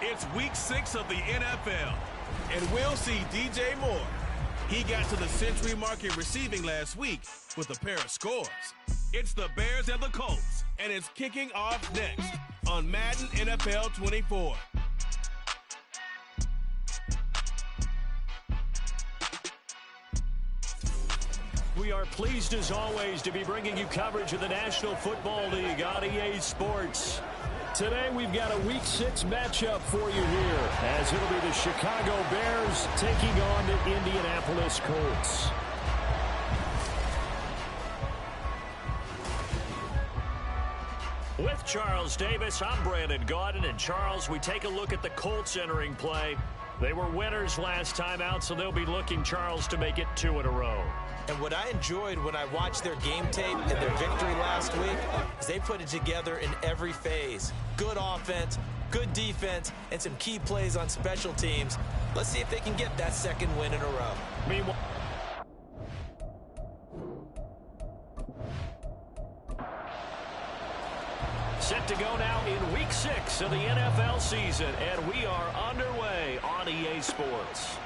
It's week 6 of the NFL, and we'll see DJ Moore. He got to the century mark in receiving last week with a pair of scores. It's the Bears and the Colts, and it's kicking off next on Madden NFL 24. We are pleased as always to be bringing you coverage of the National Football League on EA Sports. Today we've got a Week 6 matchup for you here, as it'll be the Chicago Bears taking on the Indianapolis Colts. With Charles Davis, I'm Brandon Gaudin, and Charles, we take a look at the Colts entering play. They were winners last time out, so they'll be looking, Charles, to make it 2 in a row. And what I enjoyed when I watched their game tape and their victory last week is they put it together in every phase. Good offense, good defense, and some key plays on special teams. Let's see if they can get that second win in a row. Meanwhile, set to go now in Week 6 of the NFL season, and we are underway on EA Sports.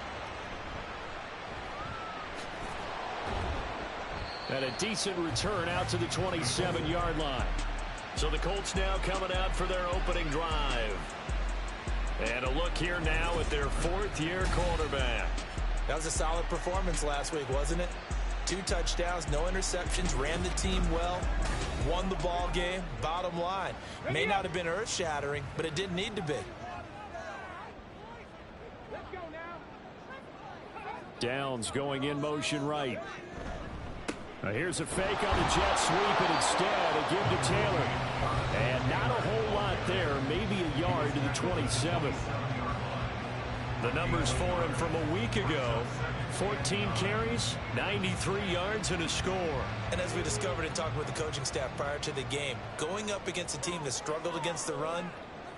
And a decent return out to the 27-yard line. So the Colts now coming out for their opening drive. And a look here now at their 4th-year quarterback. That was a solid performance last week, wasn't it? 2 touchdowns, no interceptions, ran the team well, won the ball game. Bottom line, may not have been earth-shattering, but it didn't need to be. Downs going in motion right. Now here's a fake on the jet sweep, and instead a give to Taylor. And not a whole lot there, maybe a yard to the 27. The numbers for him from a week ago: 14 carries, 93 yards, and a score. And as we discovered in talking with the coaching staff prior to the game, going up against a team that struggled against the run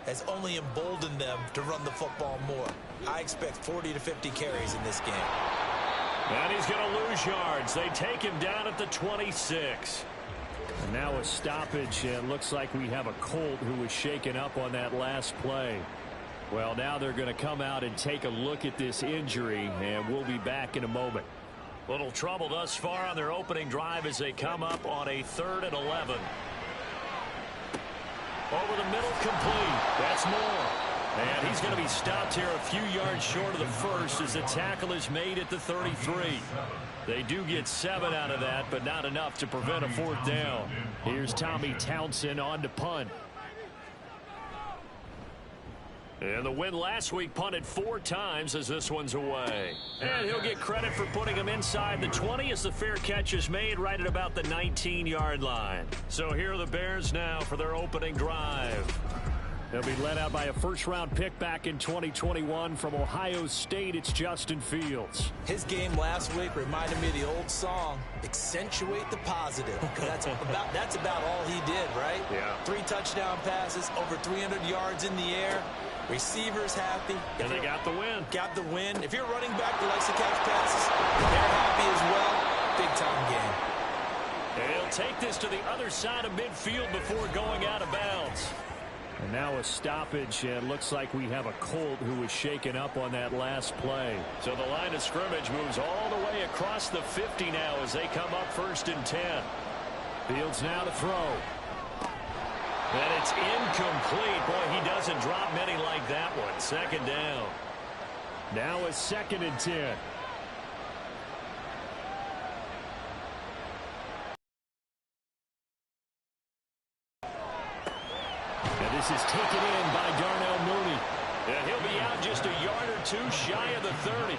has only emboldened them to run the football more. I expect 40 to 50 carries in this game. And he's going to lose yards. They take him down at the 26. And now a stoppage, and looks like we have a Colt who was shaken up on that last play. Well, now they're going to come out and take a look at this injury, and we'll be back in a moment. Little trouble thus far on their opening drive as they come up on a 3rd and 11. Over the middle, complete. That's Moore. And he's going to be stopped here a few yards short of the first as the tackle is made at the 33. They do get 7 out of that, but not enough to prevent a 4th down. Here's Tommy Townsend on to punt. And the win last week punted 4 times as this one's away. And he'll get credit for putting him inside the 20 as the fair catch is made right at about the 19-yard line. So here are the Bears now for their opening drive. They'll be led out by a first-round pick back in 2021 from Ohio State. It's Justin Fields. His game last week reminded me of the old song, accentuate the positive. That's about all he did, right? Yeah. 3 touchdown passes, over 300 yards in the air. Receivers happy. And they got the win. Got the win. If you're running back that likes to catch passes, they're happy as well. Big-time game. And he'll take this to the other side of midfield before going out of bounds. And now a stoppage, and looks like we have a Colt who was shaken up on that last play. So the line of scrimmage moves all the way across the 50 now as they come up 1st and 10. Fields now to throw. And it's incomplete. Boy, he doesn't drop many like that one. 2nd down. Now a 2nd and 10. This is taken in by Darnell Mooney. And he'll be out just a yard or 2 shy of the 30.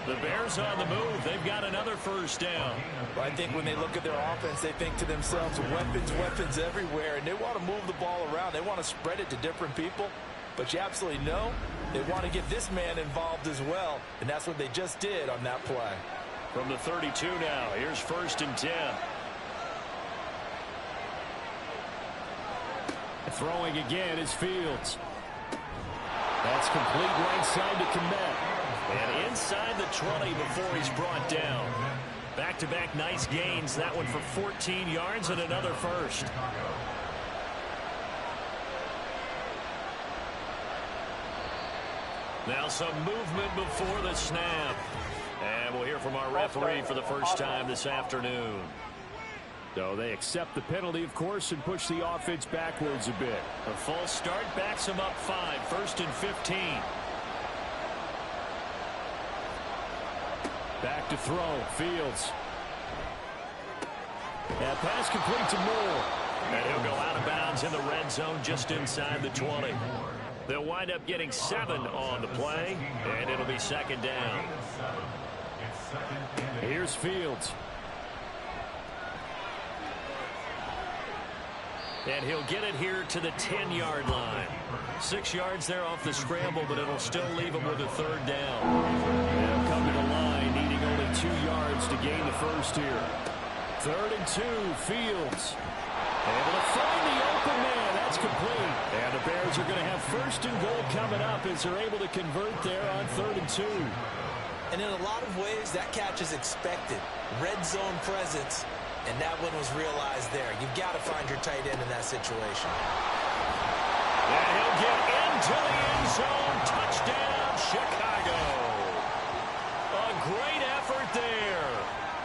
The Bears on the move. They've got another 1st down. Well, I think when they look at their offense, they think to themselves, weapons everywhere. And they want to move the ball around. They want to spread it to different people. But you absolutely know they want to get this man involved as well. And that's what they just did on that play. From the 32 now, here's 1st and 10. Throwing again is Fields. That's complete right side to Kmet. And inside the 20 before he's brought down. Back-to-back nice gains. That one for 14 yards and another 1st. Now some movement before the snap. And we'll hear from our referee for the first time this afternoon. So they accept the penalty, of course, and push the offense backwards a bit. A false start backs them up 5, 1st and 15. Back to throw, Fields. That pass complete to Moore. And he'll go out of bounds in the red zone just inside the 20. They'll wind up getting 7 on the play, and it'll be second down. Here's Fields. And he'll get it here to the 10-yard line. 6 yards there off the scramble, but it'll still leave him with a third down. They'll come to the line, needing only 2 yards to gain the first here. 3rd and 2, Fields. Able to find the open man. That's complete. And the Bears are going to have 1st and goal coming up as they're able to convert there on 3rd and 2. And in a lot of ways, that catch is expected. Red zone presence. And that one was realized there. You've got to find your tight end in that situation. And he'll get into the end zone. Touchdown, Chicago. A great effort there.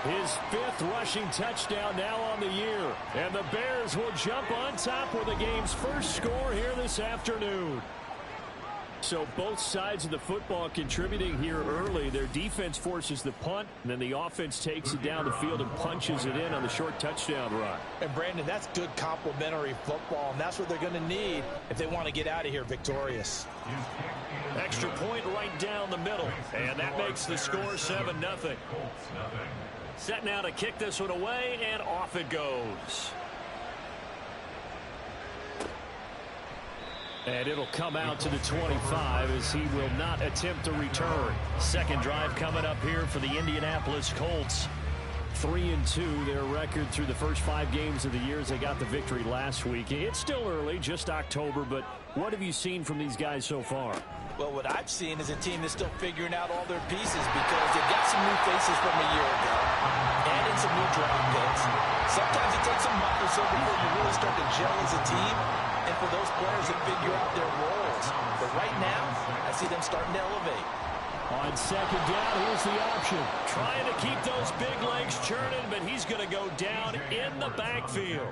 His 5th rushing touchdown now on the year. And the Bears will jump on top with the game's first score here this afternoon. So both sides of the football contributing here early. Their defense forces the punt, and then the offense takes it down the field and punches it in on the short touchdown run. And Brandon, that's good complementary football, and that's what they're going to need if they want to get out of here victorious. Extra point right down the middle, and that makes the score 7-0. Set now to kick this one away, and off it goes. And it'll come out to the 25 as he will not attempt to return. Second drive coming up here for the Indianapolis Colts. 3-2 their record through the first 5 games of the year as they got the victory last week. It's still early, just October, but what have you seen from these guys so far? Well, what I've seen is a team that's still figuring out all their pieces because they've got some new faces from a year ago and in some new draft picks. Sometimes it takes a month or so before you really start to gel as a team and for those players to figure out their roles. But right now, I see them starting to elevate. On second down, here's the option. Trying to keep those big legs churning, but he's going to go down in the backfield.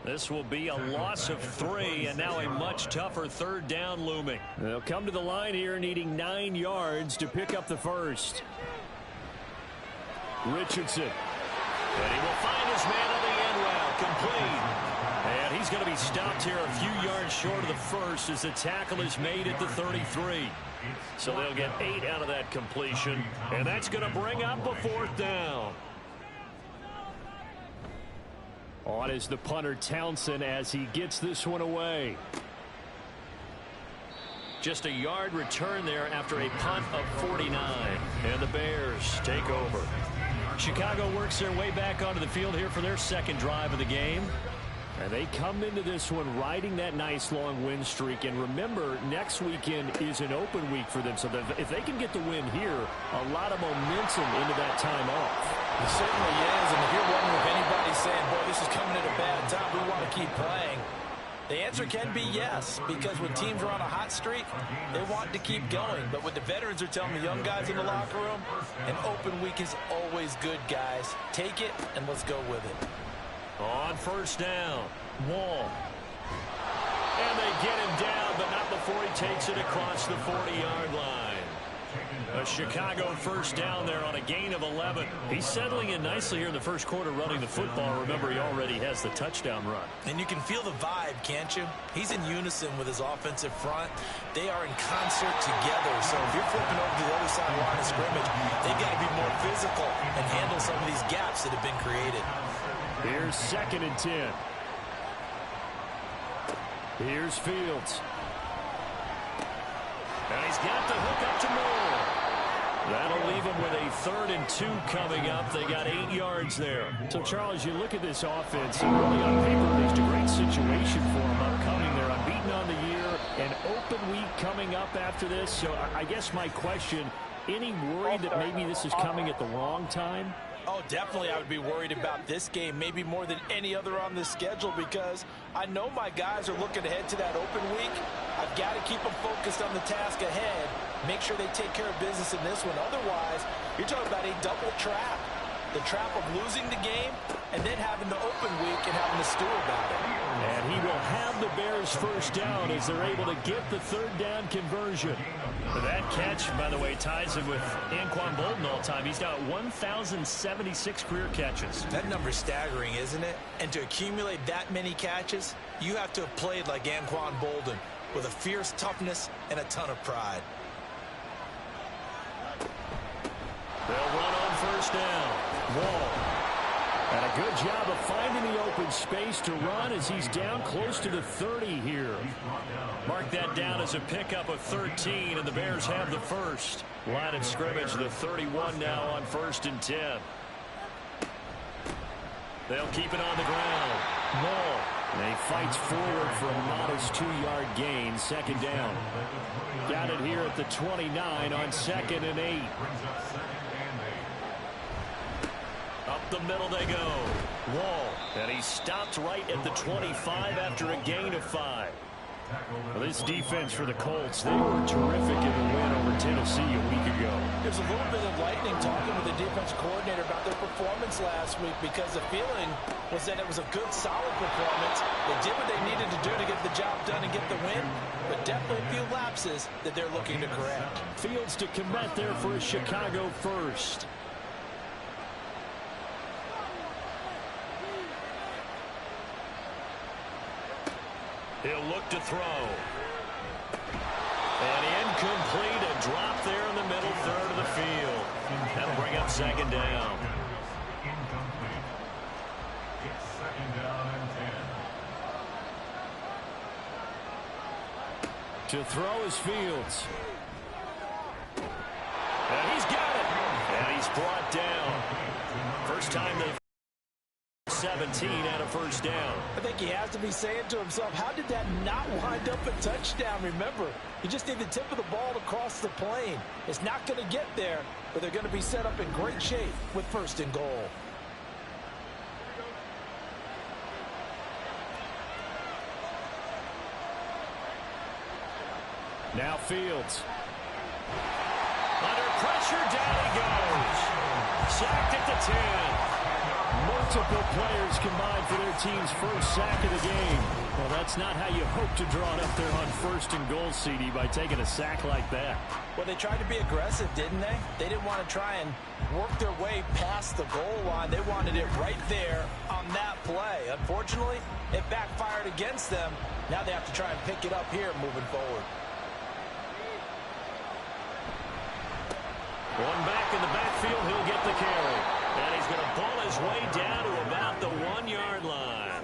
This will be a loss of 3, and now a much tougher third down looming. They'll come to the line here needing 9 yards to pick up the first. Richardson. And he will find his man on the end route. Complete. And he's going to be stopped here a few yards short of the first as the tackle is made at the 33. So they'll get 8 out of that completion, and that's going to bring up a 4th down. On is the punter Townsend as he gets this one away. Just a yard return there after a punt of 49. And the Bears take over. Chicago works their way back onto the field here for their second drive of the game. And they come into this one riding that nice long win streak. And remember, next weekend is an open week for them. So if they can get the win here, a lot of momentum into that time off. It certainly is. And if you're wondering if anybody's saying, boy, this is coming at a bad time, we want to keep playing, the answer can be yes. Because when teams are on a hot streak, they want to keep going. But what the veterans are telling the young guys in the locker room, an open week is always good, guys. Take it and let's go with it. On first down, Wall. And they get him down, but not before he takes it across the 40-yard line. A Chicago first down there on a gain of 11. He's settling in nicely here in the first quarter running the football. Remember, he already has the touchdown run. And you can feel the vibe, can't you? He's in unison with his offensive front. They are in concert together. So if you're flipping over to the other side of the line of scrimmage, they've got to be more physical and handle some of these gaps that have been created. Here's 2nd and 10. Here's Fields. And he's got the hook up to Moore. That'll leave him with a 3rd and 2 coming up. They got 8 yards there. So, Charles, you look at this offense, and really on paper, there's a great situation for them upcoming. They're unbeaten on the year, an open week coming up after this. So I guess my question, any worry that maybe this is coming at the wrong time? Oh, definitely I would be worried about this game, maybe more than any other on the schedule, because I know my guys are looking ahead to that open week. I've got to keep them focused on the task ahead, make sure they take care of business in this one. Otherwise, you're talking about a double trap. The trap of losing the game and then having the open week and having to stew about it. And he will have the Bears first down as they're able to get the third down conversion. That catch, by the way, ties him with Anquan Bolden all time. He's got 1,076 career catches. That number's staggering, isn't it? And to accumulate that many catches, you have to have played like Anquan Bolden with a fierce toughness and a ton of pride. They'll run on first down. Wall. And a good job of finding the open space to run as he's down close to the 30 here. Mark that down as a pickup of 13, and the Bears have the first. Line of scrimmage, the 31 now on 1st and 10. They'll keep it on the ground. Wall. And he fights forward for a modest 2-yard gain, 2nd down. Got it here at the 29 on 2nd and 8. Up the middle they go. Wall. And he stopped right at the 25 after a gain of 5. Well, this defense for the Colts, they were terrific in the win over Tennessee a week ago. There's a little bit of lightning talking with the defense coordinator about their performance last week, because the feeling was that it was a good, solid performance. They did what they needed to do to get the job done and get the win, but definitely a few lapses that they're looking to correct. Fields to commit there for a Chicago first. He'll look to throw. And incomplete, a drop there in the middle third of the field. That'll bring up 2nd down. It's 2nd down and 10. To throw is Fields. And he's got it. And he's brought down. First time they've 17 out of 1st down. I think he has to be saying to himself, how did that not wind up a touchdown? Remember, you just need the tip of the ball to cross the plane. It's not going to get there, but they're going to be set up in great shape with 1st and goal. Now Fields. Under pressure, down he goes. Sacked at the 10. Multiple players combined for their team's first sack of the game. Well, that's not how you hope to draw it up there on 1st and goal, CD, by taking a sack like that. Well, they tried to be aggressive, didn't they? They didn't want to try and work their way past the goal line. They wanted it right there on that play. Unfortunately, it backfired against them. Now they have to try and pick it up here moving forward. One back in the backfield, he'll get the carry. And he's going to pull his way down to about the 1-yard line.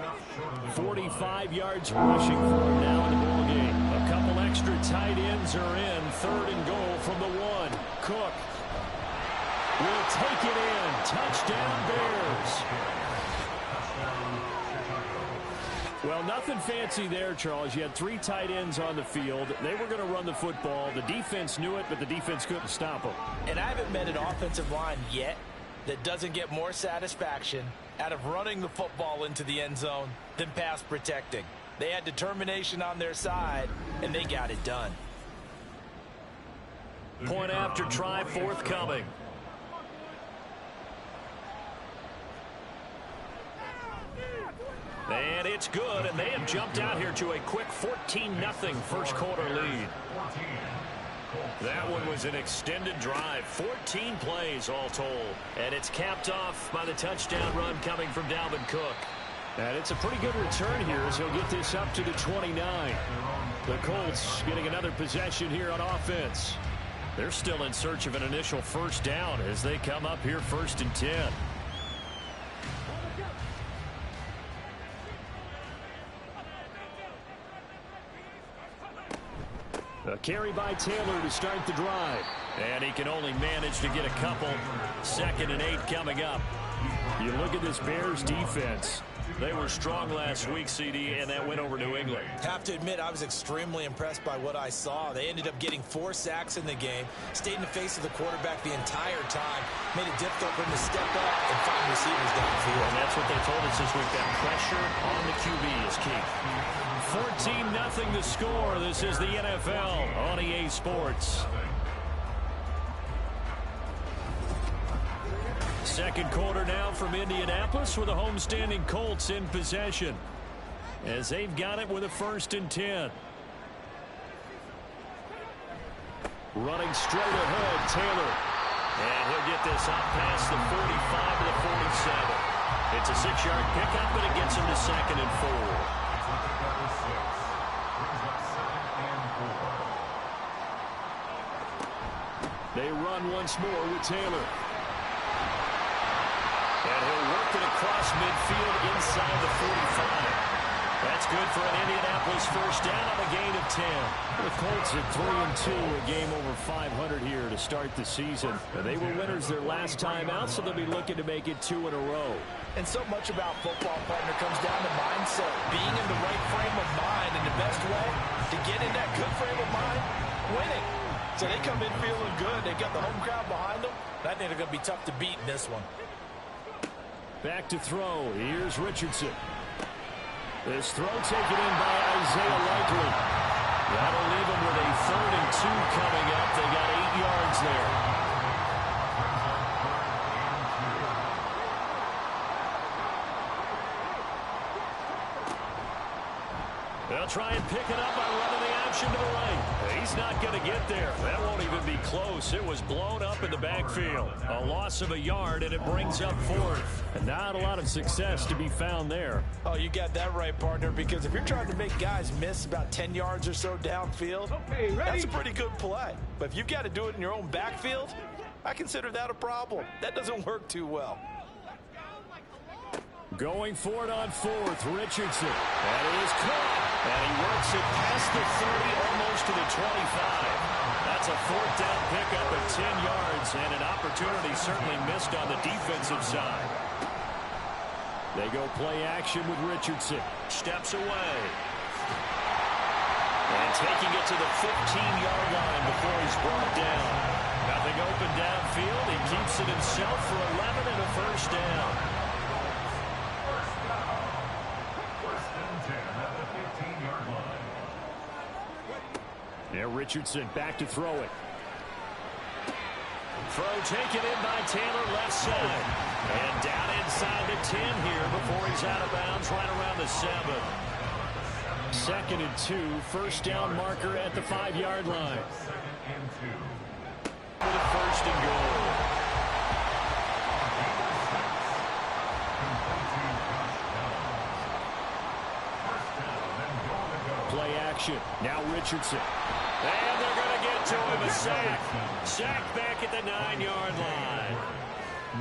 45 yards rushing for him now in the ball game. A couple extra tight ends are in. 3rd and goal from the 1. Cook will take it in. Touchdown Bears. Well, nothing fancy there, Charles. You had 3 tight ends on the field. They were going to run the football. The defense knew it, but the defense couldn't stop them. And I haven't met an offensive line yet that doesn't get more satisfaction out of running the football into the end zone than pass protecting. They had determination on their side, and they got it done. Point after try forthcoming. And it's good, and they have jumped out here to a quick 14-0 first quarter lead. That one was an extended drive, 14 plays all told. And it's capped off by the touchdown run coming from Dalvin Cook. And it's a pretty good return here as he'll get this up to the 29. The Colts getting another possession here on offense. They're still in search of an initial first down as they come up here 1st and 10. A carry by Taylor to start the drive. And he can only manage to get a couple. 2nd and 8 coming up. You look at this Bears defense. They were strong last week, CD, and that went over New England. Have to admit, I was extremely impressed by what I saw. They ended up getting 4 sacks in the game, stayed in the face of the quarterback the entire time, made it difficult for him to step up and find receivers downfield. And that's what they told us this week, that pressure on the QB is key. 14-0 the score. This is the NFL on EA Sports. Second quarter now from Indianapolis with the homestanding Colts in possession as they've got it with a 1st and 10. Running straight ahead, Taylor. And he'll get this up past the 45 to the 47. It's a 6-yard pickup, but it gets him to 2nd and 4. They run once more with Taylor. And he'll work it across midfield inside the 45. That's good for an Indianapolis 1st down on a gain of 10. The Colts at 3-2, a game over 500 here to start the season. They were winners their last time out, so they'll be looking to make it 2 in a row. And so much about football, partner, comes down to mindset. Being in the right frame of mind, and the best way to get in that good frame of mind, winning. So they come in feeling good. They got the home crowd behind them. I think they're going to be tough to beat in this one. Back to throw. Here's Richardson. This throw taken in by Isaiah Likely. That'll leave him with a 3rd and 2 coming up. They got 8 yards there. They'll try and pick it up by running the option to the right. He's not going to get there. That won't even be close. It was blown up in the backfield. A loss of a yard, and it brings up 4th. And not a lot of success to be found there. Oh, you got that right, partner, because if you're trying to make guys miss about 10 yards or so downfield, that's a pretty good play. But if you've got to do it in your own backfield, I consider that a problem. That doesn't work too well. Going for it on 4th, Richardson. That is caught. And he works it past the 30, almost to the 25. That's a 4th down pickup of 10 yards, and an opportunity certainly missed on the defensive side. They go play action with Richardson. Steps away. And taking it to the 15-yard line before he's brought down. Nothing open downfield. He keeps it himself for 11 and a 1st down. Now Richardson back to throw it. Throw taken in by Taylor left side. And down inside the 10 here before he's out of bounds right around the 7. 2nd and 2, 1st down marker at the 5-yard line. For the 1st and goal. Play action. Now Richardson. And they're going to get to him. A sack. Sack back at the 9-yard line.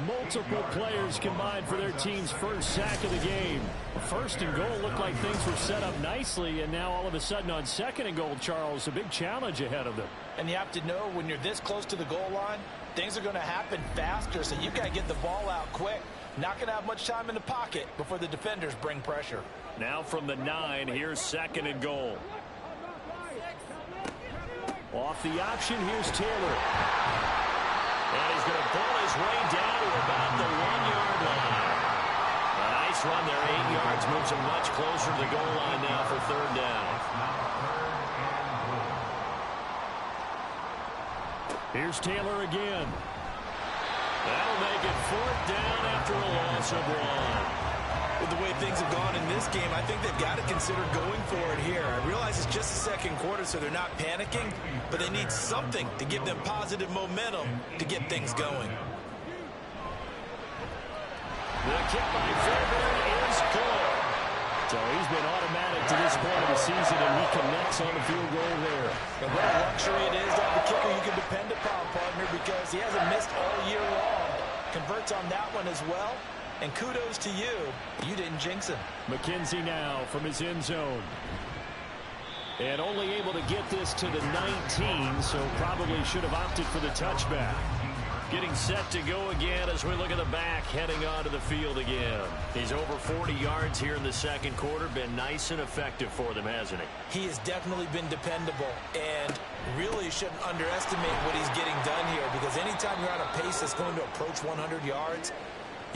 Multiple players combined for their team's 1st sack of the game. 1st and goal looked like things were set up nicely, and now all of a sudden on 2nd and goal, Charles, a big challenge ahead of them. And you have to know when you're this close to the goal line, things are going to happen faster, so you've got to get the ball out quick. Not going to have much time in the pocket before the defenders bring pressure. Now from the 9, here's 2nd and goal. Off the option, here's Taylor. And he's going to pull his way down to about the 1-yard line. A nice run there, 8 yards, moves him much closer to the goal line now for 3rd down. Here's Taylor again. That'll make it 4th down after a loss of 1. With the way things have gone in this game, I think they've got to consider going for it here. I realize it's just the 2nd quarter, so they're not panicking, but they need something to give them positive momentum to get things going. The kick by Fairbairn is good. So he's been automatic to this point of the season, and he connects on the field goal there. And what a luxury it is to have a kicker you can depend upon, partner, because he hasn't missed all year long. Converts on that one as well. And kudos to you. You didn't jinx him. McKenzie now from his end zone. And only able to get this to the 19, so probably should have opted for the touchback. Getting set to go again as we look at the back heading onto the field again. He's over 40 yards here in the second quarter. Been nice and effective for them, hasn't he? He has definitely been dependable, and really shouldn't underestimate what he's getting done here, because anytime you're on a pace that's going to approach 100 yards,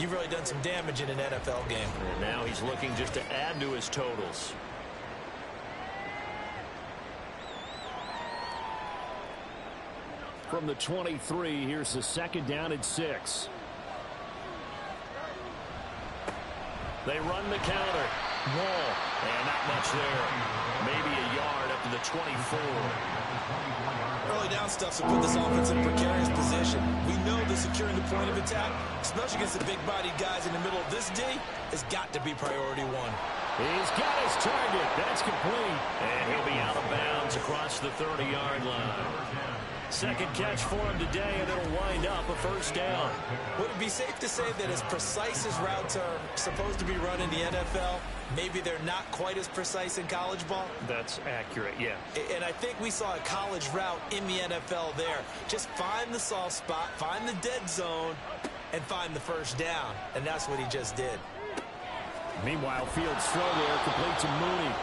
you've really done some damage in an NFL game. And now he's looking just to add to his totals. From the 23, here's the second down and 6. They run the counter. Wall. And not much there. Maybe a yard up to the 24. Early down stuff will put this offense in a precarious position. We know that securing the point of attack, especially against the big-bodied guys in the middle of this D, has got to be priority one. He's got his target. That's complete. And he'll be out of bounds across the 30-yard line. Second catch for him today, and it'll wind up a first down. Would it be safe to say that as precise as routes are supposed to be run in the NFL, maybe they're not quite as precise in college ball? That's accurate, yeah. And I think we saw a college route in the NFL there. Just find the soft spot, find the dead zone, and find the first down. And that's what he just did. Meanwhile, Fields throw there, complete to Mooney.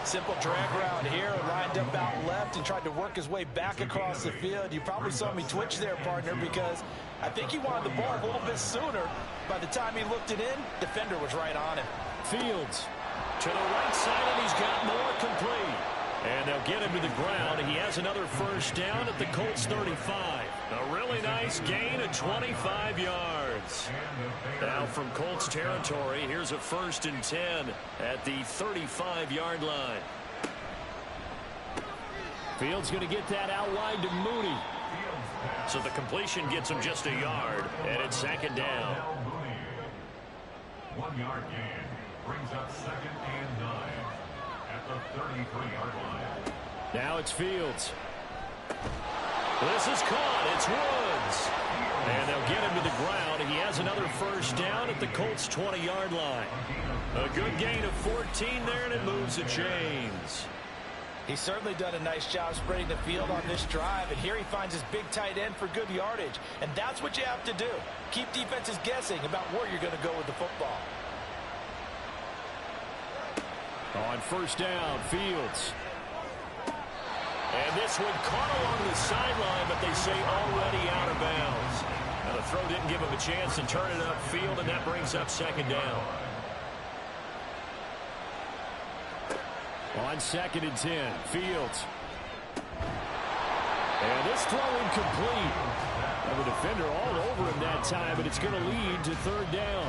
Simple drag route here, lined up out left and tried to work his way back across the field. You probably saw me twitch there, partner, because I think he wanted the ball a little bit sooner. By the time he looked it in, defender was right on him. Fields to the right side, and he's got more complete. And they'll get him to the ground. He has another first down at the Colts 35. A really nice gain of 25 yards. Now from Colts territory, here's a 1st and 10 at the 35-yard line. Fields going to get that out wide to Mooney. So the completion gets him just a yard, and it's second down. 1 yard gain brings up 2nd and 9 at the 33-yard line. Now it's Fields. This is caught. It's Woods. And they'll get him to the ground. He has another first down at the Colts 20-yard line. A good gain of 14 there, and it moves the chains. He's certainly done a nice job spreading the field on this drive, and here he finds his big tight end for good yardage. And that's what you have to do. Keep defenses guessing about where you're going to go with the football. On first down, Fields. And this one caught along the sideline, but they say already out of bounds. Now the throw didn't give him a chance to turn it upfield, and that brings up second down. On 2nd and 10, Fields. And this throw incomplete. And the defender all over him that time, but it's going to lead to 3rd down.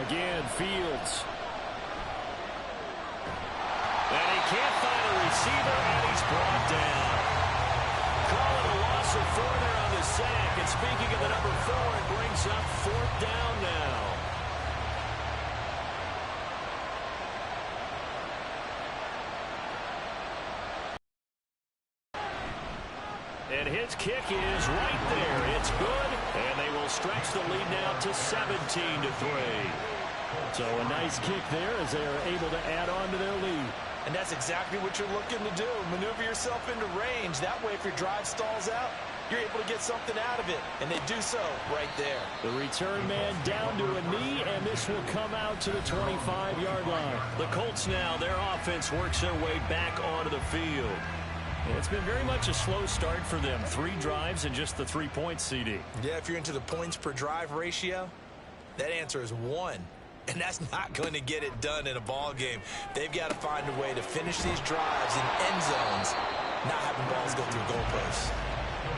Again, Fields. And he can't find a receiver, and he's brought down. Call it a loss of 4 there on the sack. And speaking of the number 4, it brings up 4th down now. And his kick is right there. It's good, and they will stretch the lead now to 17-3. So a nice kick there as they are able to add on to their lead. And that's exactly what you're looking to do. Maneuver yourself into range. That way, if your drive stalls out, you're able to get something out of it. And they do so right there. The return man down to a knee, and this will come out to the 25-yard line. The Colts now, their offense works their way back onto the field. And it's been very much a slow start for them. 3 drives and just the 3 points, CD. Yeah, if you're into the points per drive ratio, that answer is 1. And that's not going to get it done in a ball game. They've got to find a way to finish these drives in end zones, not having balls go through goalposts.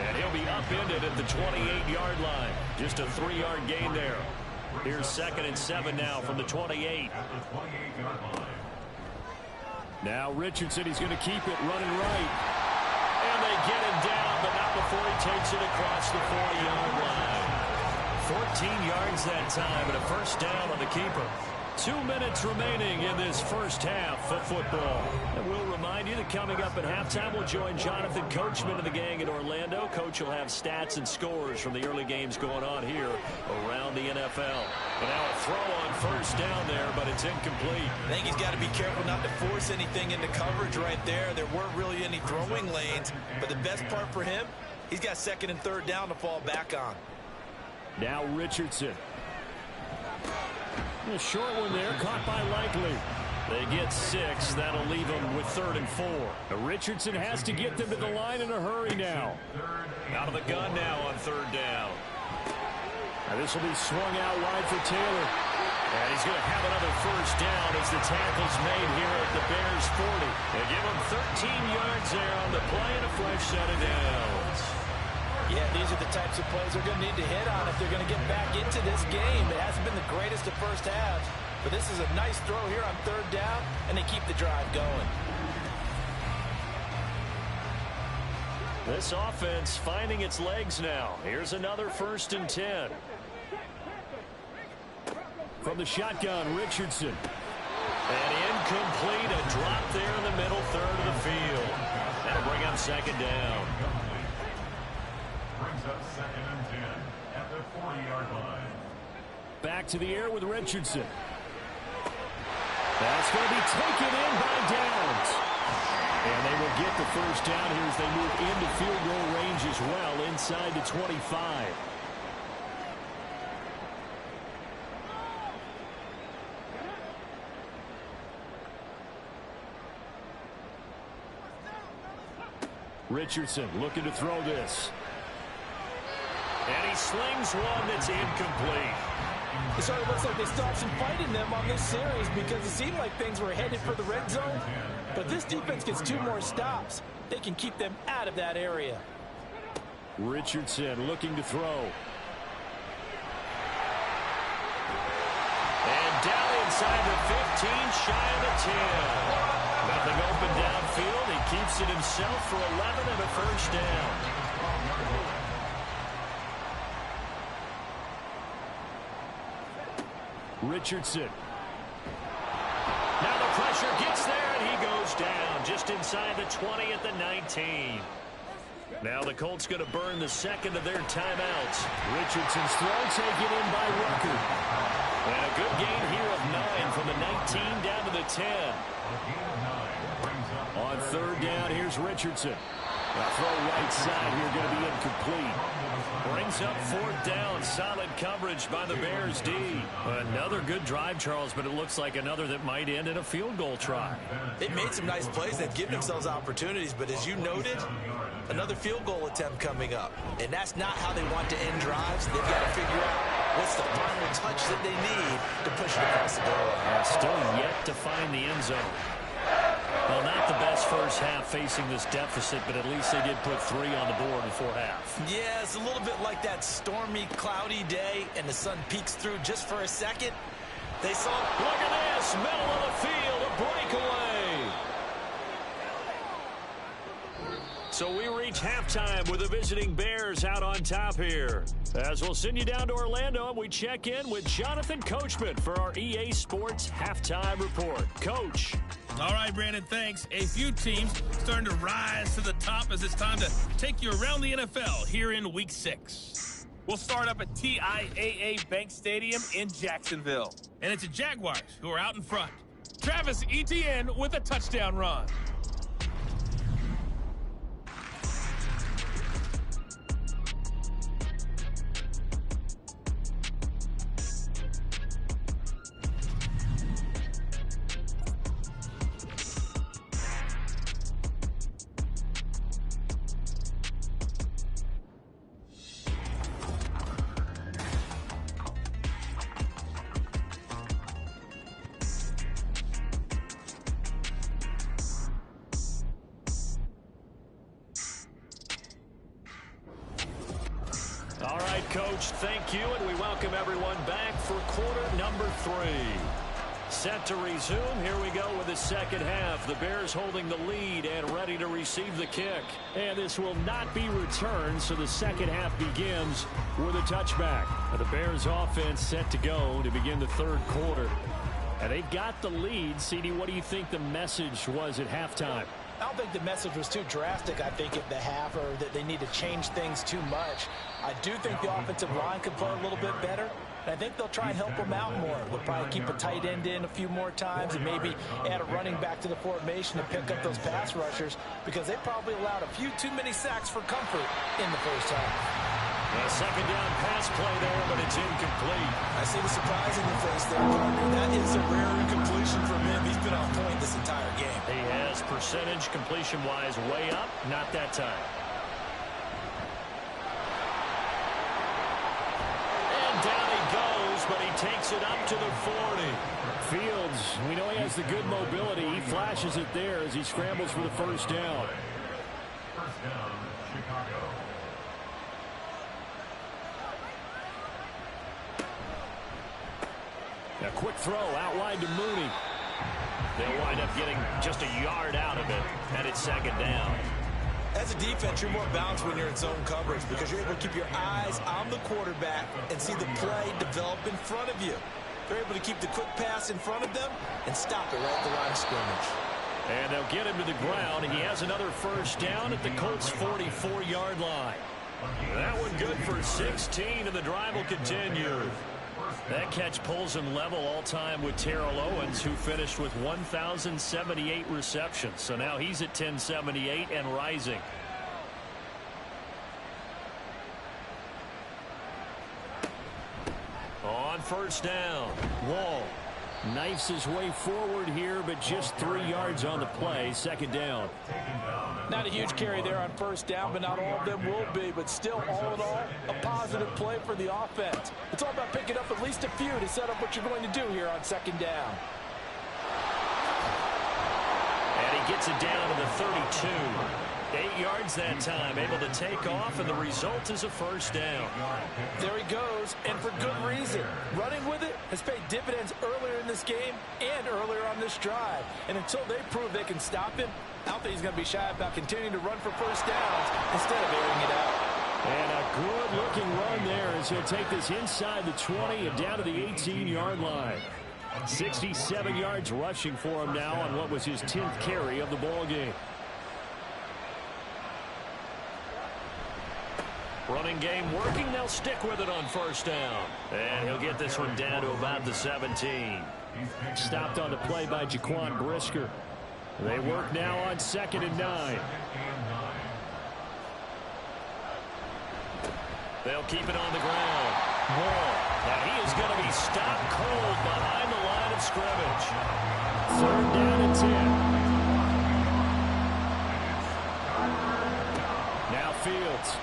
And he'll be upended at the 28-yard line. Just a 3-yard gain there. Here's 2nd and 7 now from the 28. Now Richardson, he's going to keep it running right. And they get him down, but not before he takes it across the 40-yard line. 14 yards that time, and a first down on the keeper. 2 minutes remaining in this first half of football. And we'll remind you that coming up at halftime, we'll join Jonathan Coachman and the gang in Orlando. Coach will have stats and scores from the early games going on here around the NFL. And now a throw on first down there, but it's incomplete. I think he's got to be careful not to force anything into coverage right there. There weren't really any throwing lanes, but the best part for him, he's got second and third down to fall back on. Now Richardson. A short one there, caught by Likely. They get 6. That'll leave them with 3rd and 4. Richardson has to get them to the line in a hurry now. Out of the gun now on 3rd down. Now this will be swung out wide for Taylor. And he's going to have another first down as the tackle's made here at the Bears 40. They give him 13 yards there on the play and a fresh set of downs. Yeah, these are the types of plays they're going to need to hit on if they're going to get back into this game. It hasn't been the greatest of first halves, but this is a nice throw here on 3rd down, and they keep the drive going. This offense finding its legs now. Here's another 1st and 10. From the shotgun, Richardson. And incomplete, a drop there in the middle 3rd of the field. That'll bring up 2nd down. Brings up 2nd and 10 at the 40-yard line. Back to the air with Richardson. That's going to be taken in by Downs. And they will get the first down here as they move into field goal range as well, inside the 25. Richardson looking to throw this. And he slings one that's incomplete. It sort of looks like they stopped some fight in them on this series because it seemed like things were headed for the red zone. But this defense gets 2 more stops. They can keep them out of that area. Richardson looking to throw. And down inside the 15, shy of the 10. Nothing open downfield. He keeps it himself for 11 and a first down. Richardson. Now the pressure gets there, and he goes down just inside the 20 at the 19. Now the Colts going to burn the second of their timeouts. Richardson's throw taken in by Rucker. And a good gain here of 9 from the 19 down to the 10. On 3rd down, here's Richardson. The throw right side here going to be incomplete. Brings up 4th down. Solid coverage by the Bears D. Another good drive, Charles, but it looks like another that might end in a field goal try. They've made some nice plays. They've given themselves opportunities, but as you noted, another field goal attempt coming up. And that's not how they want to end drives. They've got to figure out what's the final touch that they need to push it across the goal line. Still yet to find the end zone. Well, not the best first half facing this deficit, but at least they did put 3 on the board before half. Yeah, it's a little bit like that stormy, cloudy day, and the sun peeks through just for a second. They saw... Look at this, middle of the field, a breakaway. So we reach halftime with the visiting Bears out on top here. As we'll send you down to Orlando, and we check in with Jonathan Coachman for our EA Sports Halftime Report. Coach. All right, Brandon, thanks. A few teams starting to rise to the top as it's time to take you around the NFL here in Week 6. We'll start up at TIAA Bank Stadium in Jacksonville. And it's the Jaguars who are out in front. Travis Etienne with a touchdown run. All right, Coach, thank you, and we welcome everyone back for quarter number 3. Set to resume. Here we go with the second half. The Bears holding the lead and ready to receive the kick. And this will not be returned, so the second half begins with a touchback. The Bears offense set to go to begin the third quarter. And they've got the lead. CD, what do you think the message was at halftime? I don't think the message was too drastic, I think, at the half, or that they need to change things too much. I do think the offensive line could play a little bit better. And I think they'll try and help them out more. They'll probably keep a tight end in a few more times and maybe add a running back to the formation to pick up those pass rushers, because they probably allowed a few too many sacks for comfort in the first half. A second down pass play there, but it's incomplete. I see the surprise in your face there, partner. That is a rare incompletion from him. He's been on point this entire game. He has percentage completion-wise way up. Not that time. And down he goes, but he takes it up to the 40. Fields, we know he has the good mobility. He flashes it there as he scrambles for the first down. First down, Chicago. A quick throw out wide to Mooney. They'll wind up getting just a yard out of it, and it's second down. As a defense, you're more balanced when you're in zone coverage because you're able to keep your eyes on the quarterback and see the play develop in front of you. They're able to keep the quick pass in front of them and stop it right at the line of scrimmage. And they'll get him to the ground. He has another first down at the Colts' 44-yard line. That one good for 16, and the drive will continue. That catch pulls him level all-time with Terrell Owens, who finished with 1,078 receptions. So now he's at 1,078 and rising. On first down, Wall knifes his way forward here, but just 3 yards on the play. Second down. Not a huge carry there on first down, but not all of them will be. But still, all in all, a positive play for the offense. It's all about picking up at least a few to set up what you're going to do here on second down. And he gets it down to the 32. 8 yards that time, able to take off, and the result is a first down. There he goes, and for good reason. Running with it has paid dividends earlier in this game and earlier on this drive. And until they prove they can stop him, I don't think he's going to be shy about continuing to run for first downs instead of airing it out. And a good-looking run there as he'll take this inside the 20 and down to the 18-yard line. 67 yards rushing for him now on what was his 10th carry of the ball game. Running game working. They'll stick with it on first down. And he'll get this one down to about the 17. Stopped on the play by Jaquan Brisker. They work now on 2nd and 9. They'll keep it on the ground. Wall. Now he is going to be stopped cold behind the line of scrimmage. 3rd down and 10. Now Fields.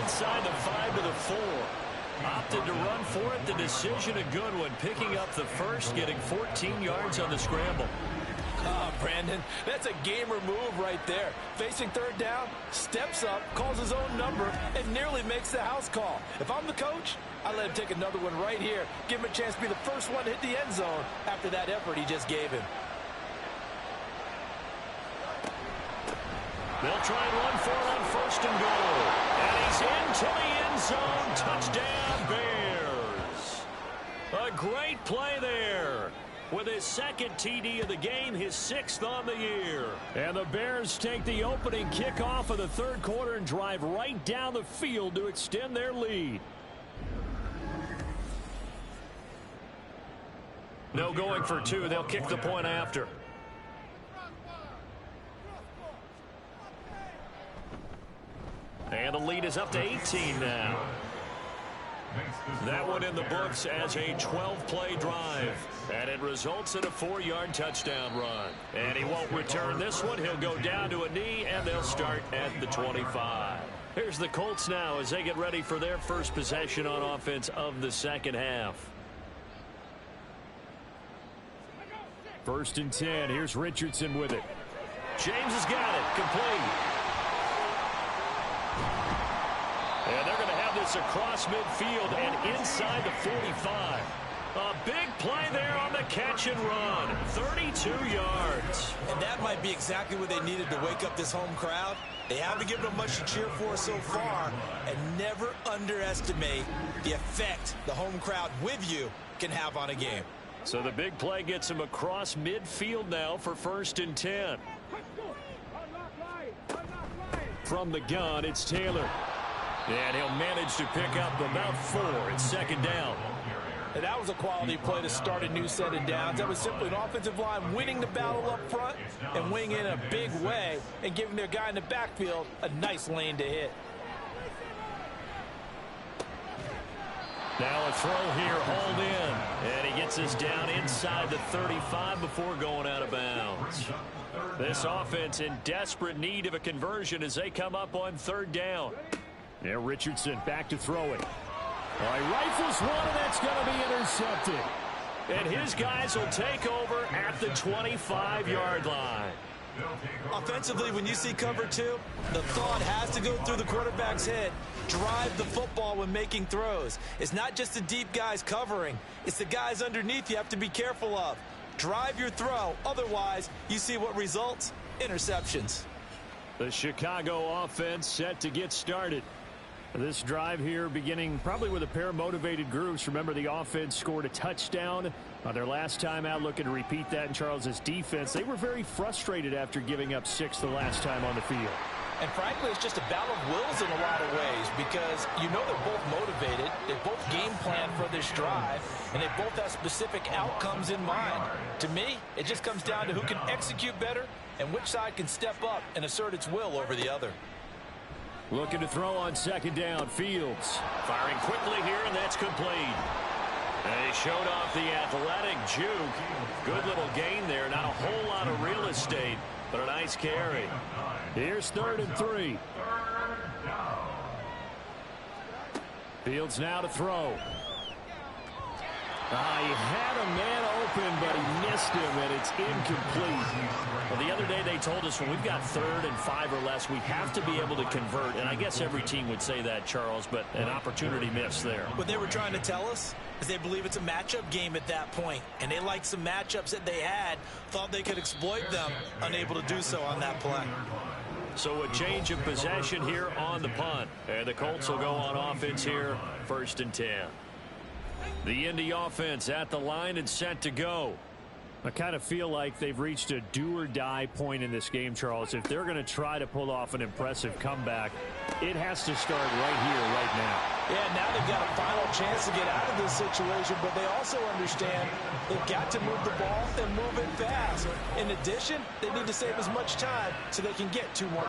Inside the 5 to the 4. Opted to run for it. The decision a good one. Picking up the first, getting 14 yards on the scramble. Brandon, that's a gamer move right there. Facing 3rd down, steps up, calls his own number, and nearly makes the house call. If I'm the coach, I let him take another one right here. Give him a chance to be the first one to hit the end zone after that effort he just gave him. They'll try and run for it on 1st and goal. And he's into the end zone. Touchdown, Bears. A great play there. With his 2nd TD of the game, his 6th on the year. And the Bears take the opening kickoff of the 3rd quarter and drive right down the field to extend their lead. No going for 2. They'll kick the point after. And the lead is up to 18 now. That one in the books as a 12-play drive. And it results in a 4-yard touchdown run. And he won't return this one. He'll go down to a knee, and they'll start at the 25. Here's the Colts now as they get ready for their first possession on offense of the second half. 1st and 10. Here's Richardson with it. James has got it. Complete. And they're going to have this across midfield and inside the 45. A big play there on the catch and run. 32 yards. And that might be exactly what they needed to wake up this home crowd. They haven't given them much to cheer for so far, and never underestimate the effect the home crowd with you can have on a game. So the big play gets him across midfield now for 1st and 10. From the gun, it's Taylor. And he'll manage to pick up about 4. It's 2nd down. And that was a quality play to start a new set of downs. That was simply an offensive line winning the battle up front and winning in a big way and giving their guy in the backfield a nice lane to hit. Now a throw here, hauled in. And he gets us down inside the 35 before going out of bounds. This offense in desperate need of a conversion as they come up on 3rd down. Now Richardson back to throw it. All right, rifles one, and that's going to be intercepted. And his guys will take over at the 25-yard line. Offensively, when you see cover 2, the thought has to go through the quarterback's head. Drive the football when making throws. It's not just the deep guys covering. It's the guys underneath you have to be careful of. Drive your throw. Otherwise, you see what results? Interceptions. The Chicago offense set to get started. This drive here beginning probably with a pair of motivated groups. Remember, the offense scored a touchdown on their last time out, looking to repeat that in Charles's defense. They were very frustrated after giving up 6 the last time on the field. And frankly, it's just a battle of wills in a lot of ways because you know they're both motivated. They both game plan for this drive, and they both have specific outcomes in mind. To me, it just comes down to who can execute better and which side can step up and assert its will over the other. Looking to throw on 2nd down. Fields firing quickly here, and that's complete. And he showed off the athletic juke. Good little gain there. Not a whole lot of real estate, but a nice carry. Here's 3rd and 3. Fields now to throw. He had a man open, but he missed him, and it's incomplete. Well, the other day they told us when we've got 3rd and 5 or less, we have to be able to convert. And I guess every team would say that, Charles, but an opportunity missed there. What they were trying to tell us is they believe it's a matchup game at that point, and they liked some matchups that they had, thought they could exploit them, unable to do so on that play. So a change of possession here on the punt. And the Colts will go on offense here, 1st and 10. The Indy offense at the line and set to go. I kind of feel like they've reached a do-or-die point in this game, Charles. If they're going to try to pull off an impressive comeback, it has to start right here, right now. Yeah, now they've got a final chance to get out of this situation, but they also understand they've got to move the ball and move it fast. In addition, they need to save as much time so they can get 2 more.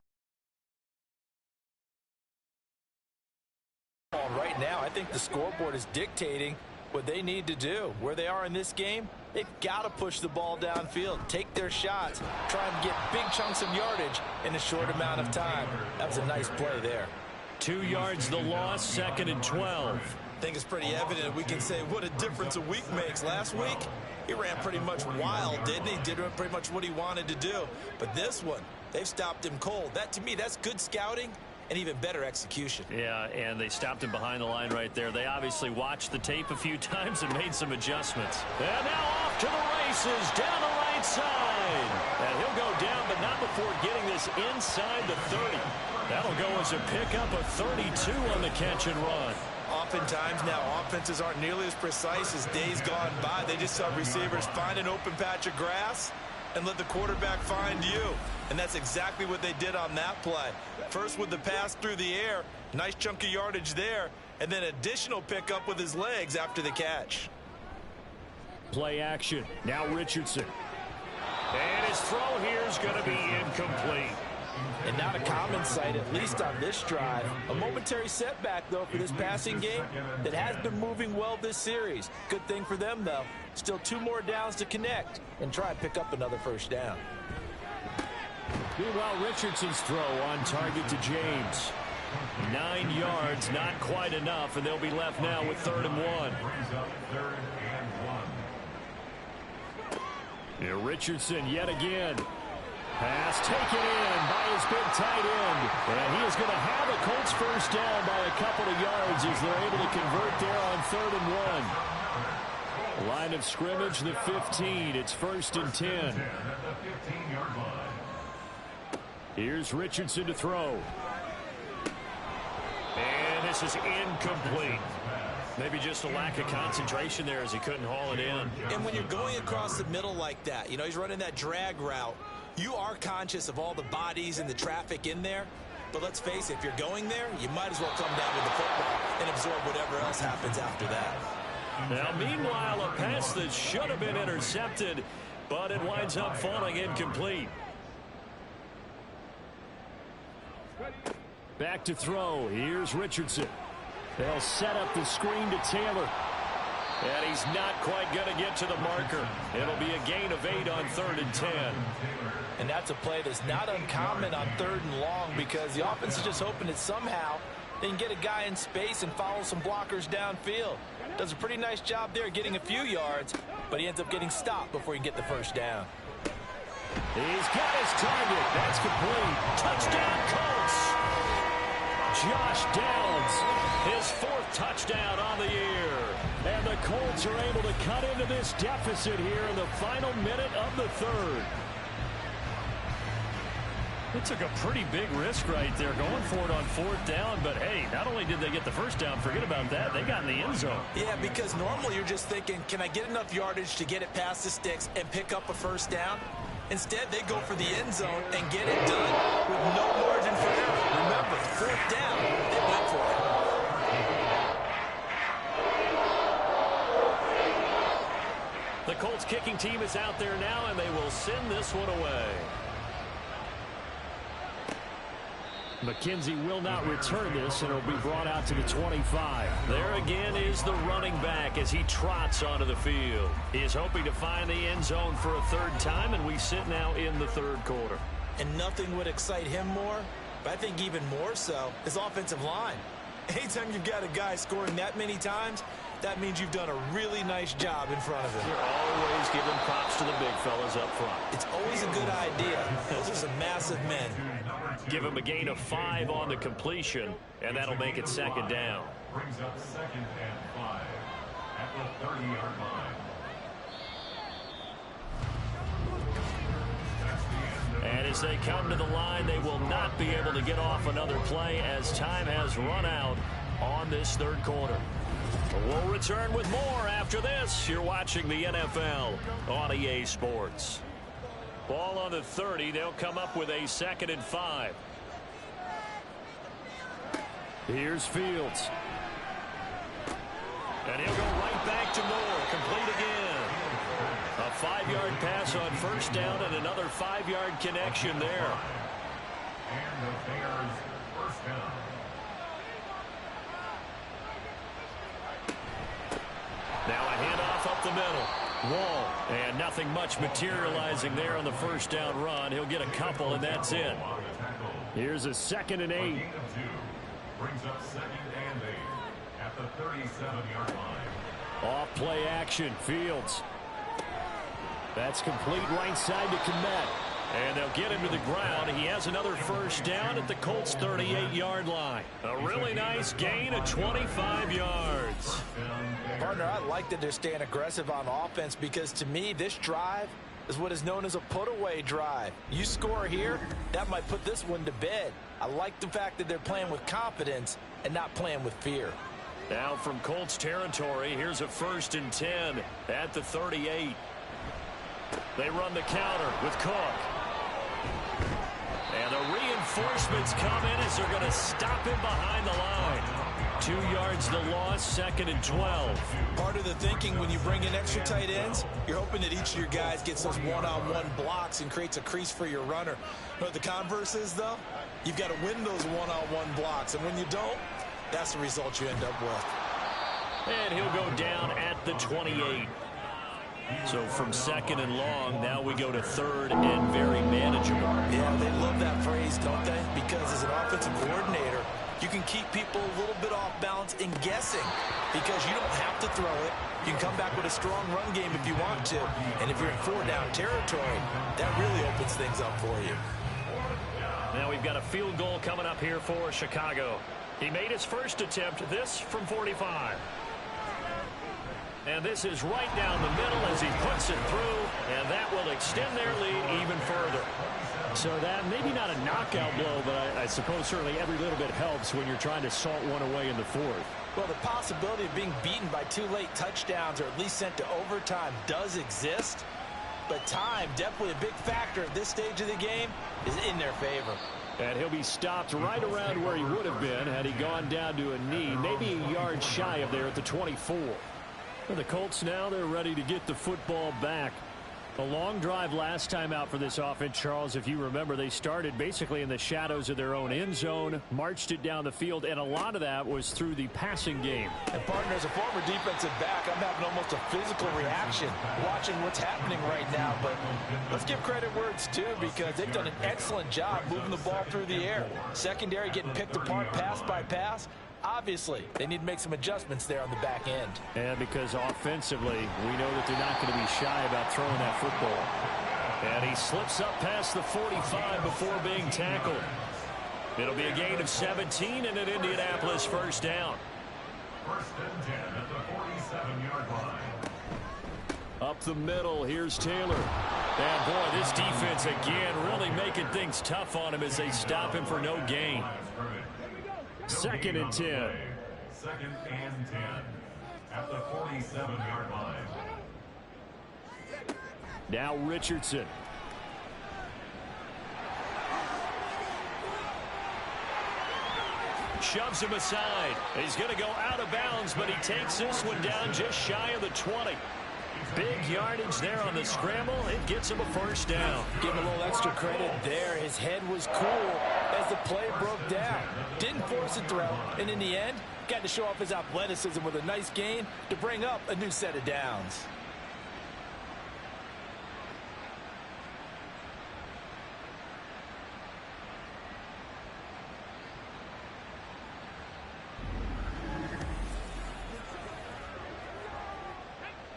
Right now, I think the scoreboard is dictating what they need to do. Where they are in this game, they've got to push the ball downfield, take their shots, try and get big chunks of yardage in a short amount of time. That was a nice play there. 2 yards the loss, 2nd and 12. I think it's pretty evident we can say what a difference a week makes. Last week, he ran pretty much wild, didn't he? Did pretty much what he wanted to do. But this one, they've stopped him cold. That, to me, that's good scouting and even better execution. Yeah, and they stopped him behind the line right there. They obviously watched the tape a few times and made some adjustments. And now off to the races down the right side. And he'll go down, but not before getting this inside the 30. That'll go as a pickup of 32 on the catch and run. Oftentimes now, offenses aren't nearly as precise as days gone by. They just saw receivers find an open patch of grass and let the quarterback find you. And that's exactly what they did on that play. First with the pass through the air, nice chunk of yardage there, and then additional pickup with his legs after the catch. Play action. Now Richardson. And his throw here is going to be incomplete. And not a common sight, at least on this drive. A momentary setback, though, for this passing game that has been moving well this series. Good thing for them, though. Still 2 more downs to connect and try and pick up another 1st down. Meanwhile, Richardson's throw on target to James. 9 yards, not quite enough, and they'll be left now with 3rd and 1. Here, Richardson yet again. Pass taken in by his big tight end. And he is going to have a Colts 1st down by a couple of yards as they're able to convert there on 3rd and 1. Line of scrimmage, the 15. It's 1st and 10. Here's Richardson to throw. And this is incomplete. Maybe just a lack of concentration there as he couldn't haul it in. And when you're going across the middle like that, you know, he's running that drag route, you are conscious of all the bodies and the traffic in there. But let's face it, if you're going there, you might as well come down with the football and absorb whatever else happens after that. Now, meanwhile, a pass that should have been intercepted, but it winds up falling incomplete. Back to throw. Here's Richardson. They'll set up the screen to Taylor. And he's not quite going to get to the marker. It'll be a gain of 8 on 3rd and 10. And that's a play that's not uncommon on 3rd and long because the offense is just hoping that somehow they can get a guy in space and follow some blockers downfield. Does a pretty nice job there getting a few yards, but he ends up getting stopped before he can get the first down. He's got his target. That's complete. Touchdown, Colts. Josh Downs, his 4th touchdown on the year. And the Colts are able to cut into this deficit here in the final minute of the 3rd. It took a pretty big risk right there going for it on 4th down, but hey, not only did they get the first down, forget about that, they got in the end zone. Yeah, because normally you're just thinking, can I get enough yardage to get it past the sticks and pick up a first down? Instead, they go for the end zone and get it done with no margin for error. Remember, 4th down, they went for it. The Colts kicking team is out there now, and they will send this one away. McKenzie will not return this, and it'll be brought out to the 25. There again is the running back as he trots onto the field. He is hoping to find the end zone for a 3rd time, and we sit now in the 3rd quarter. And nothing would excite him more, but I think even more so, his offensive line. Anytime you've got a guy scoring that many times, that means you've done a really nice job in front of him. You're always giving props to the big fellas up front. It's always a good idea. Those are some massive men. Give him a gain of 5 on the completion, and that'll make it 2nd down. Brings up 2nd and 5 at the 30-yard line. And as they come to the line, they will not be able to get off another play as time has run out on this 3rd quarter. We'll return with more after this. You're watching the NFL on EA Sports. Ball on the 30. They'll come up with a 2nd and 5. Here's Fields. And he'll go right back to Moore. Complete again. A 5-yard pass on 1st down and another 5-yard connection there. And the Bears' 1st down. Now a handoff up the middle. Wall, and nothing much materializing there on the 1st down run. He'll get a couple, and that's it. Here's a 2nd and 8. Brings up 2nd and 8 at the 37-yard line. Off play action. Fields. That's complete right side to Kmet. And they'll get him to the ground. He has another 1st down at the Colts' 38-yard line. A really nice gain of 25 yards. Partner, I like that they're staying aggressive on offense because to me, this drive is what is known as a put-away drive. You score here, that might put this one to bed. I like the fact that they're playing with confidence and not playing with fear. Now from Colts territory, here's a 1st and 10 at the 38. They run the counter with Cook. And the reinforcements come in as they're going to stop him behind the line. 2 yards the loss, 2nd and 12. Part of the thinking when you bring in extra tight ends, you're hoping that each of your guys gets those one-on-one blocks and creates a crease for your runner. You know what the converse is, though? You've got to win those one-on-one blocks, and when you don't, that's the result you end up with. And he'll go down at the 28. So from 2nd and long, now we go to 3rd and very manageable. Yeah, they love that phrase, don't they? Because as an offensive coordinator, you can keep people a little bit off balance and guessing because you don't have to throw it. You can come back with a strong run game if you want to. And if you're in 4-down territory, that really opens things up for you. Now we've got a field goal coming up here for Chicago. He made his first attempt, this from 45. And this is right down the middle as he puts it through, and that will extend their lead even further. So that maybe not a knockout blow, but I suppose certainly every little bit helps when you're trying to salt one away in the fourth. Well, the possibility of being beaten by 2 late touchdowns or at least sent to overtime does exist. But time, definitely a big factor at this stage of the game, is in their favor. And he'll be stopped right around where he would have been had he gone down to a knee, maybe a yard shy of there at the 24. For the Colts now, they're ready to get the football back. A long drive last time out for this offense, Charles. If you remember, they started basically in the shadows of their own end zone, marched it down the field, and a lot of that was through the passing game. And partner, as a former defensive back, I'm having almost a physical reaction watching what's happening right now. But let's give credit where it's due, because they've done an excellent job moving the ball through the air. Secondary getting picked apart pass by pass. Obviously, they need to make some adjustments there on the back end. And because offensively, we know that they're not going to be shy about throwing that football. And he slips up past the 45 before being tackled. It'll be a gain of 17 and an Indianapolis first down. First and 10 at the 47-yard line. Up the middle, here's Taylor. And boy, this defense again really making things tough on him as they stop him for no gain. Second and 10. Second and 10 at the 47-yard line. Now Richardson. Shoves him aside. He's going to go out of bounds, but he takes this one down just shy of the 20. Big yardage there on the scramble. It gets him a first down. Give him a little extra credit there. His head was cool as the play broke down. Didn't force a throw, and in the end, got to show off his athleticism with a nice gain to bring up a new set of downs.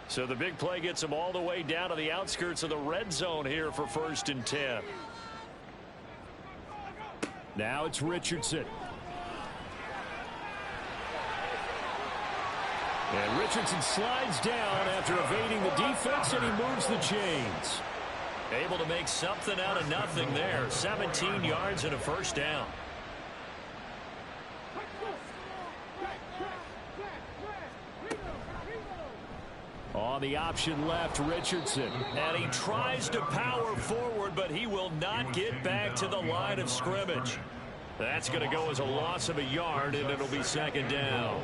So the big play gets him all the way down to the outskirts of the red zone here for first and 10. Now it's Richardson. And Richardson slides down after evading the defense, and he moves the chains. Able to make something out of nothing there. 17 yards and a first down. On the option left, Richardson. And he tries to power forward, but he will not get back to the line of scrimmage. That's going to go as a loss of a yard, and it'll be second down.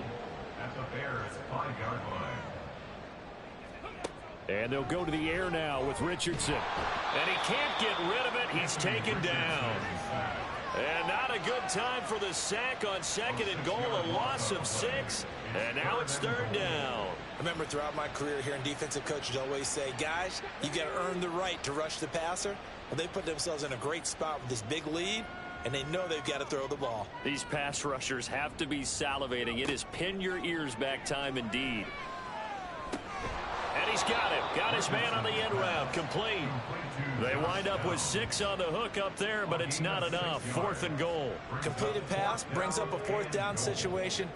At the Bears' 5-yard line. And they'll go to the air now with Richardson. And he can't get rid of it. He's taken down. And not a good time for the sack on second and goal. A loss of 6. And now it's third down. I remember throughout my career hearing defensive coaches always say, guys, you got to earn the right to rush the passer. Well, they put themselves in a great spot with this big lead, and they know they've got to throw the ball. These pass rushers have to be salivating. It is pin your ears back time indeed. And he's got him. Got his man on the end route. Complete. They wind up with 6 on the hook up there, but it's not enough. Fourth and goal. Completed pass brings up a fourth down situation.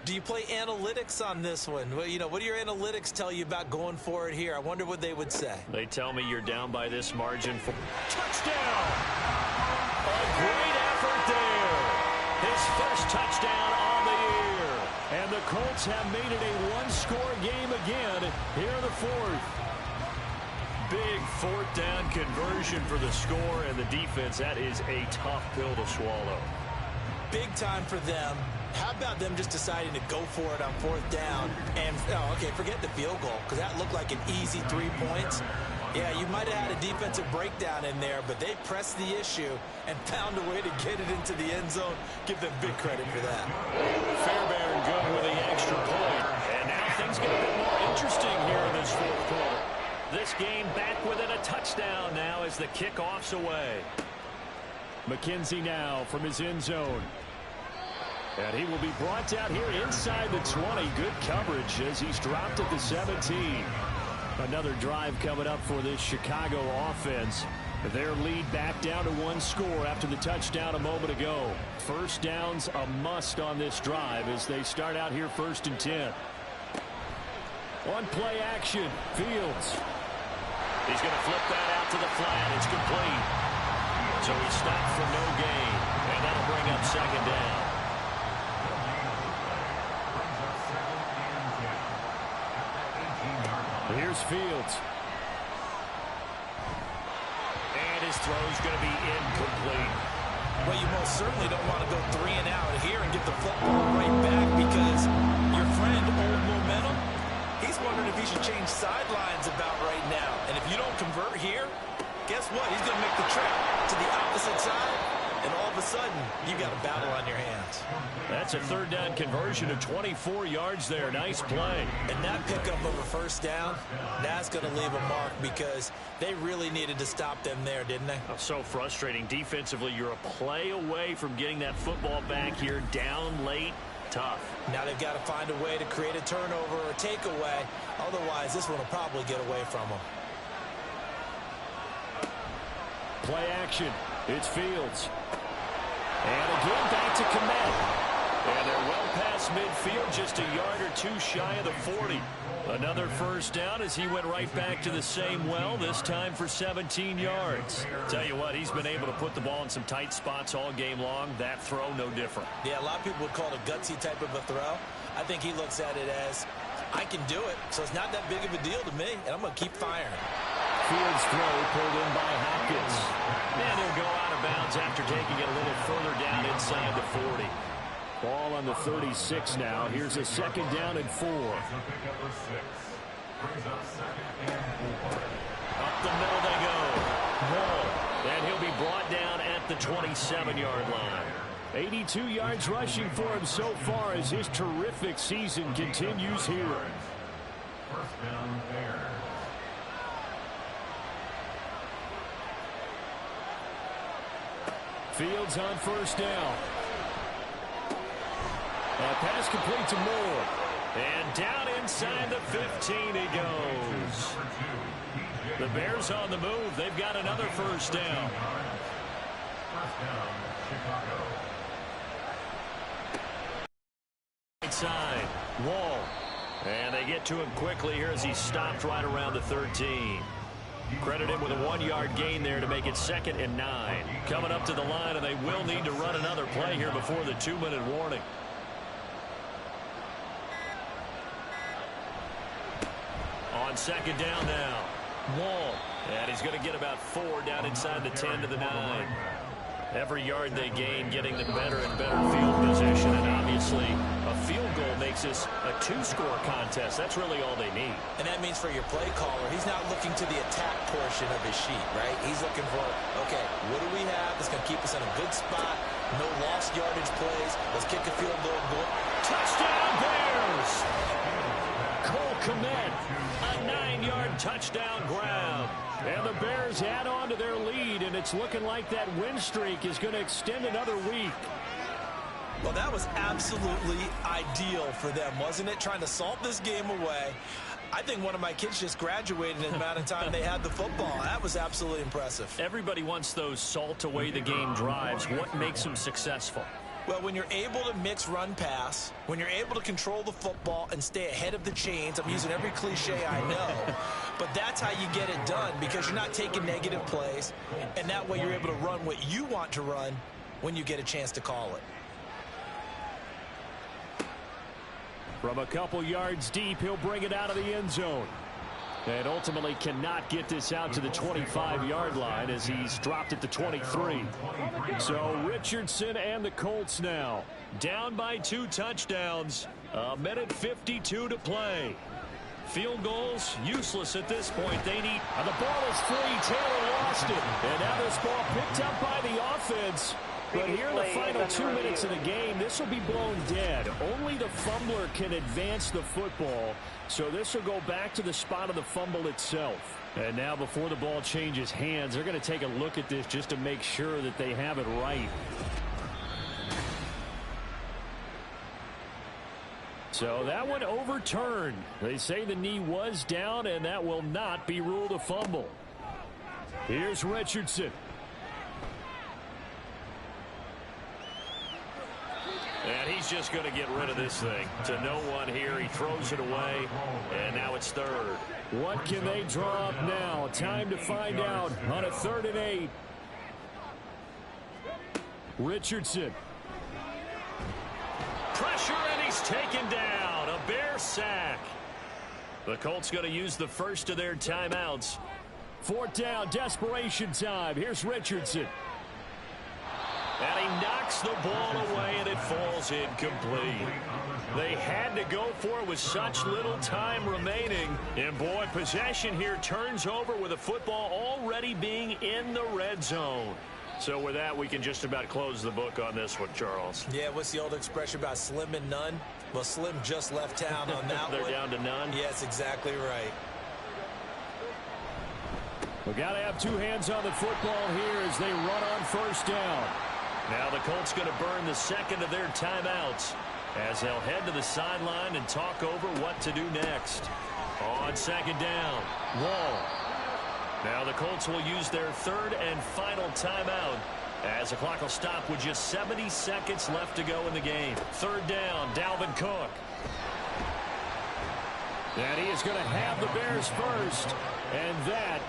Do you play analytics on this one? Well, you know, what do your analytics tell you about going for it here? I wonder what they would say. They tell me you're down by this margin. For touchdown! A great effort there. His first touchdown on the year. And the Colts have made it a one-score game again here in the fourth. Big fourth down conversion for the score, and the defense, that is a tough pill to swallow. Big time for them. How about them just deciding to go for it on fourth down? And, oh, okay, forget the field goal, because that looked like an easy 3 points. Yeah, you might have had a defensive breakdown in there, but they pressed the issue and found a way to get it into the end zone. Give them big credit for that. Fairbairn good with the extra point. And now things get a bit more interesting here in this fourth quarter. This game back within a touchdown now as the kickoff's away. McKenzie now from his end zone. And he will be brought down here inside the 20. Good coverage as he's dropped at the 17. Another drive coming up for this Chicago offense. Their lead back down to 1 score after the touchdown a moment ago. First down's a must on this drive as they start out here first and 10. On play action, Fields. He's going to flip that out to the flat. It's complete. So he stopped for no gain. And that'll bring up second down. Here's Fields. And his throw's going to be incomplete. Well, you most certainly don't want to go 3 and out here and get the football right back because your friend, Old Momentum, he's wondering if he should change sidelines about right now. And if you don't convert here, guess what? He's going to make the trip to the opposite side, and all of a sudden, you've got a battle on your hands. That's a third down conversion of 24 yards there. Nice play. And that pickup of a first down, that's going to leave a mark because they really needed to stop them there, didn't they? Oh, so frustrating. Defensively, you're a play away from getting that football back here. Down late, tough. Now they've got to find a way to create a turnover or takeaway. Otherwise, this one will probably get away from them. Play action. It's Fields. And again, back to Komet. And they're well past midfield, just a yard or two shy of the 40. Another first down as he went right back to the same well, this time for 17 yards. Tell you what, he's been able to put the ball in some tight spots all game long. That throw, no different. Yeah, a lot of people would call it a gutsy type of a throw. I think he looks at it as, I can do it, so it's not that big of a deal to me, and I'm going to keep firing. Fields throw pulled in by Hopkins. And he'll go out of bounds after taking it a little further down inside the 40. Ball on the 36 now. Here's a second down and 4. Up the middle they go. Wall. And he'll be brought down at the 27-yard line. 82 yards rushing for him so far as his terrific season continues here. First down there. Fields on first down. A pass complete to Moore. And down inside the 15 he goes. The Bears on the move. They've got another first down. First down, Chicago. Right side, Wall. And they get to him quickly here as he stopped right around the 13. Credit him with a 1-yard gain there to make it 2nd and 9. Coming up to the line, and they will need to run another play here before the 2-minute warning. On second down now, Wall. And he's going to get about 4 down inside the 10 to the 9. Every yard they gain, getting them better and better field position. And obviously, a field goal makes this a 2-score contest. That's really all they need. And that means for your play caller, he's not looking to the attack portion of his sheet, right? He's looking for, okay, what do we have that's going to keep us in a good spot? No lost yardage plays. Let's kick a field goal. Touchdown, Bears! Cole Kmet, a 9-yard touchdown grab. And the Bears add on to their lead, and it's looking like that win streak is going to extend another week. Well, that was absolutely ideal for them, wasn't it? Trying to salt this game away. I think one of my kids just graduated in the amount of time they had the football. That was absolutely impressive. Everybody wants those salt away the game drives. What makes them successful? Well, when you're able to mix run-pass, when you're able to control the football and stay ahead of the chains, I'm using every cliche I know, but that's how you get it done because you're not taking negative plays, and that way you're able to run what you want to run when you get a chance to call it. From a couple yards deep, he'll bring it out of the end zone. And ultimately cannot get this out to the 25-yard line as he's dropped at the 23. So Richardson and the Colts now down by 2 touchdowns. 1:52 to play. Field goals useless at this point. They need. And the ball is free. Taylor lost it. And now this ball picked up by the offense. But here in the final 2 minutes of the game, this will be blown dead. Only the fumbler can advance the football. So this will go back to the spot of the fumble itself. And now before the ball changes hands, they're going to take a look at this just to make sure that they have it right. So that one overturned. They say the knee was down, and that will not be ruled a fumble. Here's Richardson. And he's just going to get rid of this thing. To no one here. He throws it away, and now it's third. What can they draw up now? Time to find out on a 3rd and 8. Richardson. Pressure, and he's taken down. A Bear sack. The Colts going to use the first of their timeouts. 4th down, desperation time. Here's Richardson. And he knocks the ball away, and it falls incomplete. They had to go for it with such little time remaining. And, boy, possession here turns over with the football already being in the red zone. So with that, we can just about close the book on this one, Charles. Yeah, what's the old expression about slim and none? Well, Slim just left town on that They're one. down to none? Yes, exactly right. We got to have 2 hands on the football here as they run on 1st down. Now the Colts going to burn the second of their timeouts as they'll head to the sideline and talk over what to do next. On 2nd down, Wall. Now the Colts will use their 3rd and final timeout as the clock will stop with just 70 seconds left to go in the game. 3rd down, Dalvin Cook. And he is going to have the Bears first, and that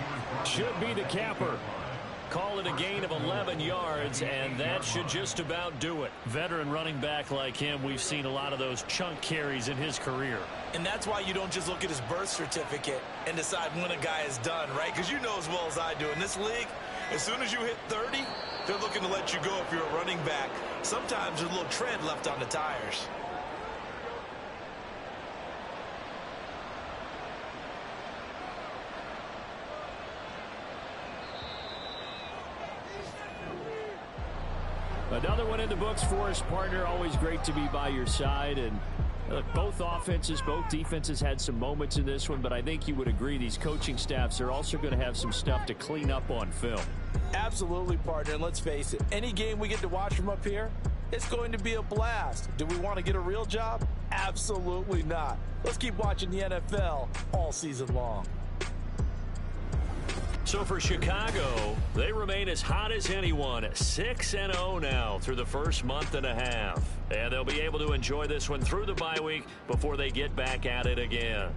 should be the capper. Call it a gain of 11 yards, and that should just about do it. Veteran running back like him, we've seen a lot of those chunk carries in his career. And that's why you don't just look at his birth certificate and decide when a guy is done, right? Because you know as well as I do, in this league, as soon as you hit 30, they're looking to let you go if you're a running back. Sometimes there's a little tread left on the tires. Another one in the books for us, partner. Always great to be by your side. And both offenses, both defenses had some moments in this one, but I think you would agree these coaching staffs are also going to have some stuff to clean up on film. Absolutely, partner. And let's face it, any game we get to watch from up here, it's going to be a blast. Do we want to get a real job? Absolutely not. Let's keep watching the NFL all season long. So for Chicago, they remain as hot as anyone, 6-0 now through the first month and a half. And they'll be able to enjoy this one through the bye week before they get back at it again.